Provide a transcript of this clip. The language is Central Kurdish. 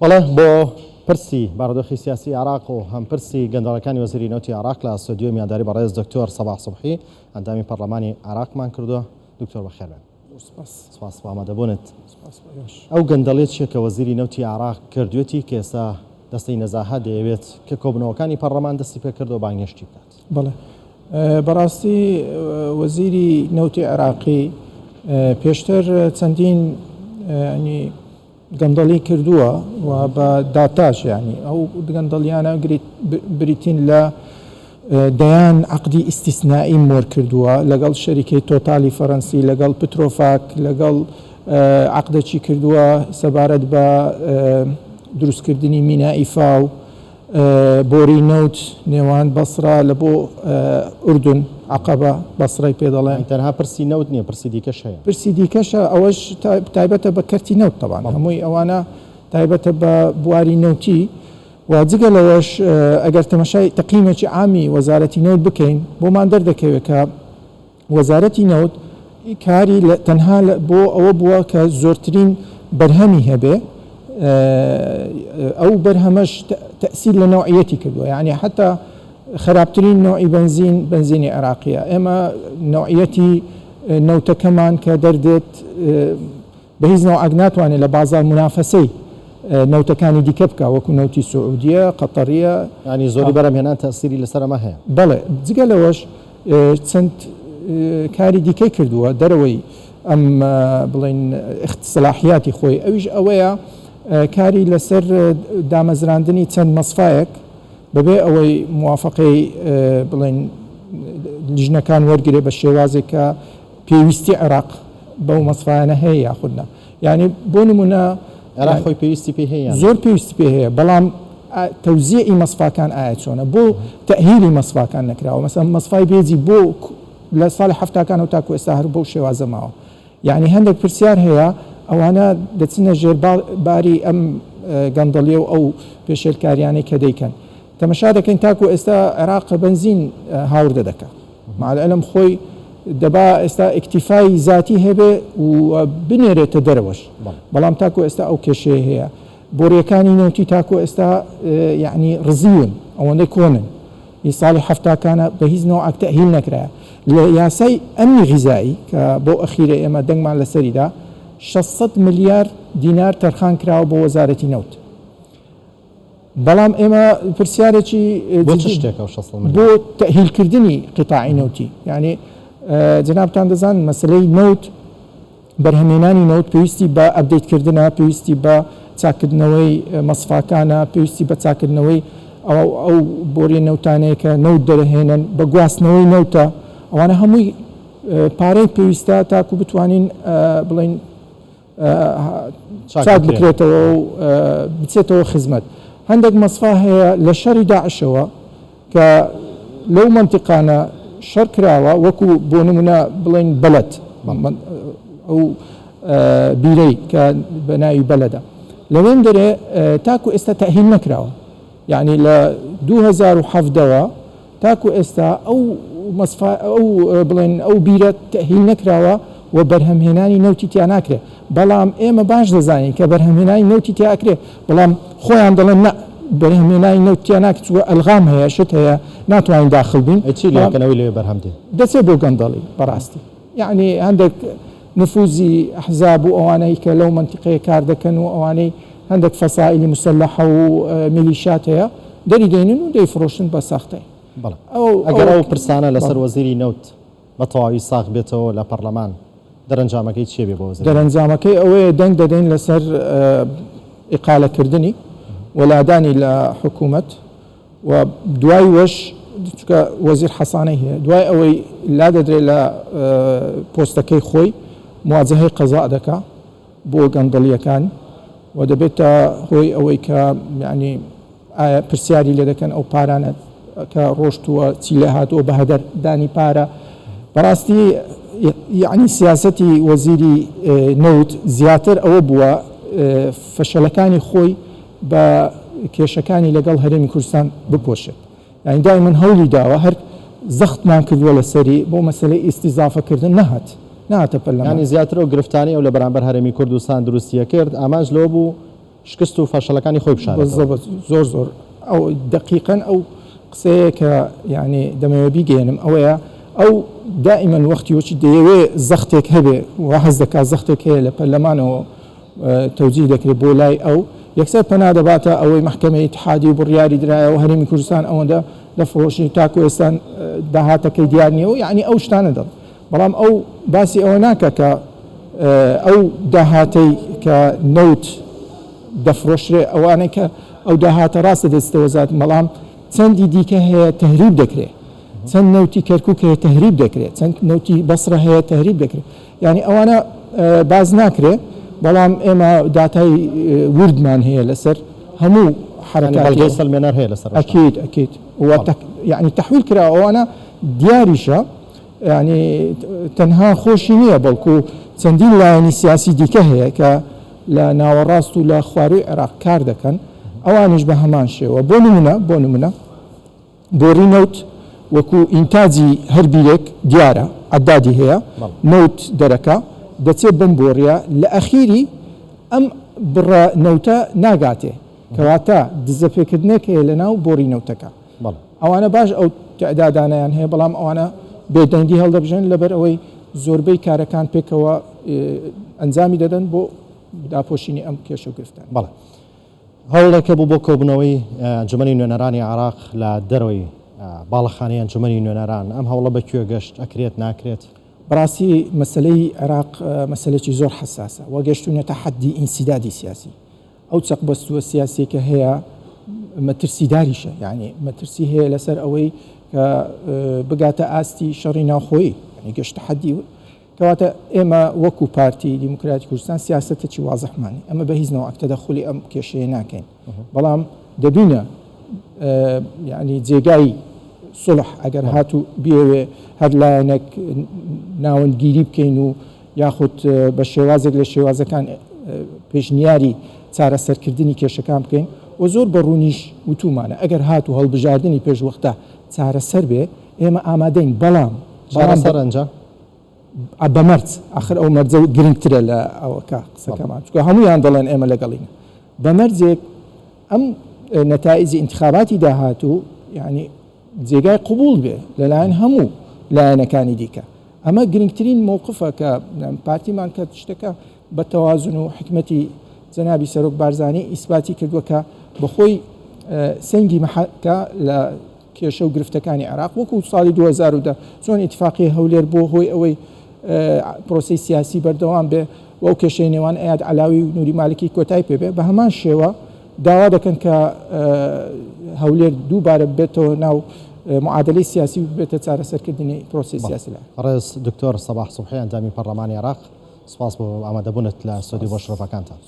بەڵێ بۆ پرسی بارودۆخی سیاسی عراق و هەم پرسی گەندەڵەکانی وەزیری نەوتی عراق لە ئەستۆدیۆ میانداری بەڕێز دکتۆر سەباح سوبحی ئەندامی پەرلەمانی عراقمان کردووە. دکتۆر بەخێر بێن. سپاس بۆ ئامادەبوونت. ئەو گەندەڵێت چیە کە وەزیری نەوتی عراق کردوێتی کە ئێستا دەستەی نەزاهە دەیەوێت کە کۆبنەوەکانی پەرلەمان دەستی پێ کردەوە بانگێشتی بکات؟ بەڵێ بەڕاستی وەزیری نەوتی عراقی پێشتر چەندین گەندەڵی کردووە و بە داتاش ینی ئەو گەندەڵیانە بریتین لە دەیان عقدی ئیستیسنایی مۆر کردووە لەگەڵ شەریکەی تۆتالی فەڕەنسی لەگەڵ پترۆفاک لەگەڵ عقدەچی کردووە سەبارەت بە دروستکردنی مینای فاو بۆری نەوت نێوان بەسرا لە بۆ ئوردون عقبە بەسڕی پێ دەڵێن. تەنها پرسی نەوت نییە، پرسی دیکەش هەیە. پرسی دیکەشە ئەوەش تایبەتە بە کەرتی نەوت تەوان هەمووی ئەوانە تایبەتە بە بواری نەوتی و جگە لەوەش ئەگەر تەمەشای تەقیمێکی عامی وەزارەتی نەوت بکەین بۆمان دەردەکەوێت کە وەزارەتی نەوت کاری تەنها بۆ ئەوە بووە کە زۆرترین بەرهەمی هەبێ ئەو بەرهەمەش تەسیر لە نوعیەتی کردووە، یعنی حتا خراپترین نوعی بنزینی عراقیە ئێمە نوعیەتی نەوتەکەمان کە دەردێت بە هیچ نەوعەک ناتوانێت لە بازار منافەسەی نەوتەکانی دیکە بکە وەکو نەوتی سعودیە قەتەریە، ینی زۆری بەرهەمهێنان تەسیری لەسەر ئەمە هەیە. بەڵێ جگە لەوەش چەند کاری دیکەی کردووە دەرەوەی ئەم بڵێن سەلاحیاتی خۆی ئەویش ئەوەیە کاری لەسەر دامەزراندنی چەند مەسفایەک بەبێ ئەوەی موافقەی بڵێن لیژنەکان وەرگێ بە شێوازێک کە پێویستی عێراق بەو مەسفایانە هەیە یاخودنا، یعنی بۆ نمونە عێراق خۆی پێویستی پێ هەیە، زۆر پێویستی پێ هەیە، بەڵام تەوزیعی مەسفاکان ئایا چۆنە بۆ تەهیلی مەسفاکان نەکراوە. مەسەڵەن مەسفای بێجی بۆ لە ساڵی هەفتاکان و تاکو ئێستا هەر بەو شێوازە ماوە، یعنی هەندێک پرسیار هەیە ئەوانە دەچنە ژێرباری ئەم گەندەڵیە و ئەو پێشێلکاریانەی کە دەیکەن. تەمەشا دەکەین تاکو ئێستا عێراق بنزین هاوردە دەکات، مەعلەم خۆی دەبا ئێستا ئیکتیفای ذاتی هەبێ و بنێرێتە دەرەوەش، بەڵام تاکو ئێستا ئەو کێشەیە هەیە. بۆریەکانی نەوتی تاکو ئێستا یعنی ڕزیون ئەوەندەی کۆنن هی ساڵی هەفتاکانە بە هیچ نەوعەک تەهیل نەکرایە. لە یاسای ئەمنی غیزایی کە بۆ ئەخیرە ئێمە دەنگمان لەسەریدا 600 ملیار دینار تەرخان کراوە بۆ وەزارەتی نەوت، بەڵام ئێمە پرسیارێکی بۆ تەهیلکردنی قیتاعی نەوتی، یعنی جنابتان دەزان مەسلەی نەوت بەرهەمێنانی نەوت پێویستی بە ئەپدەیتکردنە، پێویستی بە چاکردنەوەی مەسفاکانە، پێویستی بە چاکردنەوەی ئەو بۆریە نەوتانەیە کە نەوت دەرەهێنن بە گواستنەوەی نەوتە، ئەوانە هەمووی پارەی پێویستە تاکو بتوانین بڵین چاک بکرێتەوە و بچێتەوە خزمەت. هەندێک مەسفا هەیە لە شەڕی داعشەوە کە لەو منتیقانە شەڕ کراوە وەکو بۆ نمونە بڵین بەلەت ئەو بیرەی کە بە ناوی بەلەدا لەوێن دەرێ تاکو ئێستا تەهیل نەکراوە، یعنی لە 2007ەوە تاکو ئێستا ئەو مەسفا ئەو بڵێن ئەو بیرە تەهیل نەکراوە و بەرهەمهێنانی نەوتی تیا ناکرێت، بەڵام ئێمە باش دەزانین کە بەرهەمهێنانی نەوتی تیا ئەکرێت، بەڵام خۆیان دەڵێن نە بەرهەمهێنانی نەوت تیا ناکرێت، ئەلغام هەیە شت هەیە ناتوانین داخل بین. چی لەکەنەوەی لێ بەرهەم دێ دەچێت بۆ گەندەڵی بەڕاستی، یعنی هەندێک نفوزی ئەحزاب و ئەوانەی کە لەو منتیقەیە کار دەکەن و ئەوانەی هەندێک فەسائلی مسلحە و میلیشات هەیە دەری دێنن و دەیفرۆشن بە ساختەی. ئەگەر ئەو پرسانە لەسەر وەزیری نەوت بە تەواوی ساغ بێتەوە لە پەرلەمان دەرەنجامەکەی چێ بێ بۆ وەزیر؟ دەرەنجامەکەی ئەوەیە دەنگ دەدەین لەسەر ئیقالەکردنی وەلادانی لە حکوومەت و دوای وەش چکە وەزیر حەسانەی هەیە، دوای ئەوەی لا دەدرێت لە پۆستەکەی خۆی مواجهەی قەزا دەکا بۆ گەندەڵیەکان و دەبێتە هۆی ئەوەی کە یعنی پرسیاری لێ دەکەن ئەو پارانە کە ڕۆشتووە چی لە هاتووە بە هەدەردانی پارە. بەڕاستی یعنی سیاسەتی وەزیری نەوت زیاتر ئەوە بووە فەشەلەکانی خۆی بە کێشەکانی لەگەڵ هەرێمی کوردستان بپۆشێت، یعنی دای من هەولی داوە هەر زەختمان کردووە لەسەری بۆ مەسەلەی ئیستیزافەکردن نەهاتە پەرلەمان، ینی زیاتر ئەو گرفتانی ئەو لە بەرامبەر هەرێمی کوردستان دروستیە کرد، ئاماژ لەوە بوو شکست و فەشەلەکانی خۆی بشارێتەوە. بالضبط زۆر ئەو دقیقاً ئەو قسەیە کە یعنی دەمەوێت بیگەێنم ئەوەیە ئەو دائیمەن وەختی وەچی دەیەوێت زەختێک هەبێ و حەز دەکات زەختێک هەیە لە پەرلەمانەوە تەوجیه دەکرێت بۆ لای ئەو یەکسەر پەنا دەباتە ئەوەی محکەمەی اتحادی و بڕیاری درایە و هەرێمی کوردستان ئەوەندە دەفرۆشی تاکو ئێستا داهاتەکەی دیار نییە و یعنی ئەو شتانە دەڵ بەڵام ئەو باسی ئەوە ناکە کە ئەو داهاتەی کە نەوت دەفرۆشرێ ئەوانەی کە ئەو داهاتە ڕاستە دەستەوەزات بەڵام چەندی دیکە هەیە تەهریب دەکرێت چەند نەوتی کەرکووک هەیە تەهریب دەکرێت چەند نەوتی بەسرە هەیە تەهریب دەکرێت یعنی ئەوانە باز ناکرێت بەڵام ئێمە داتای وردمان هەیە لەسەر هەموو حرەکاتی سەلمێنەر هەیە لەسەر ئەکید یعنی تەحویل کرا ئەوانە دیاریشە یعنی تەنها خۆشی نییە بەڵکو چەندین لایەنی سیاسی دیکە هەیە کە لە ناوەڕاست و لە خواروی عێراق کار دەکەن ئەوانش بە هەمان شێوە بۆ نمونە بۆری نەوت وەکو ئینتاجی هەر بیرێک دیارە عەدادی هەیە نەوت دەرەکە دەچێت بم بۆڕیە لە ئەخیری ئەم بڕە نەوتە ناگاتێ کەواتە دزەپێکردنێک هەیە لە ناو بۆری نەوتەکە ئەوانە باش ئەو تعدادانیان هەیە بەڵام ئەوانە بێدەنگی هەڵدەبژێن لەبەر ئەوەی زۆربەی کارەکان پێکەوە ئەنجامی دەدەن بۆ داپۆشینی ئەم کێشە و گرفتان. بەڵێ هەوڵێکە بوو بۆ کۆبنەوەی ئەنجومەنی نوێنەرانی عێراق لە دەرەوەی باڵەخانەی ئەنجومەنی نوێنەران ئەم هەوڵە بەکوێ گەشت ئەکرێت ناکرێت؟ بەڕاستی مەسلەی عێراق مەسلەی زۆر حساسە وە گەشتونەتە حەدی ئینسیدادی سیاسی ئەو چەقبەستووە سیاسیەکە هەیە مەترسیداریشە یعنی مەترسی هەیە لەسەر ئەوەی کە بگاتە ئاستی شەڕی ناوخۆیی یعنی گەشتە حەدی کەواتە ئێمە وەکو پارتی دیموکراتی کوردستان سیاسەتێکی وازەحمانی ئەمە بە هیچ نەوە تەدەخولی ئەم کێشەیە ناکەین بەڵام دەبینە یعنی جێگای سڵح ئەگەر هاتوو بێوێ هەر لایەنێک ناوەندگیری بکەین و یاخود بە شێوازێک لە شێوازەکان پێشنیاری چارەسەرکردنی کێشەکان بکەین و زۆر بە ڕوونیش وتومانە ئەگەر هاتوو هەڵبژاردننی پێشوەختە چارەسەر بێ ئێمە ئامادەین بەڵام سەرنجە بەمەرج آخر ئەو مەرجە گرنگترە لە ئەوەکە قسەکەمان چکە هەمویان دەڵێن ئێمە لەگەڵین بەمەرجێک ئەم نەتائیجی انتخاباتی داهاتوو یعنی جێگای قبول بێ لەلایەن هەموو لایەنەکانی دیکە ئەمە گرنگترین مووقفە کە پارتیمان کە شتەکە بە تەوازن و حکمەتی جەنابی سەرۆک بارزانی ئیسباتی کردووە کە بەخۆی سەنگی مەحەکە لە کێشە و گرفتەکانی عێراق وەکو ساڵی 2010 چۆن ئیتفاقی هەولێر بۆ هۆی ئەوەی پرۆسی سیاسی بەردەوام بێ و ئەو کێشەی نێوان ئەیاد عەلاوی و نووری مالکی کۆتای پێبێ بە هەمان شێوە داوا دەکەن کە هەولێر دووبارە بێتەوە ناو معادلەی سیاسی بێتە چارەسەرکردنی پرۆسی سیاسی لە ڕێز دکتۆر سەباح سوبحی ئەنجامی پەرلەمانی عێراق سپاس بۆ ئامادەبوونت لە سۆدی بۆ شرۆفەکانتان.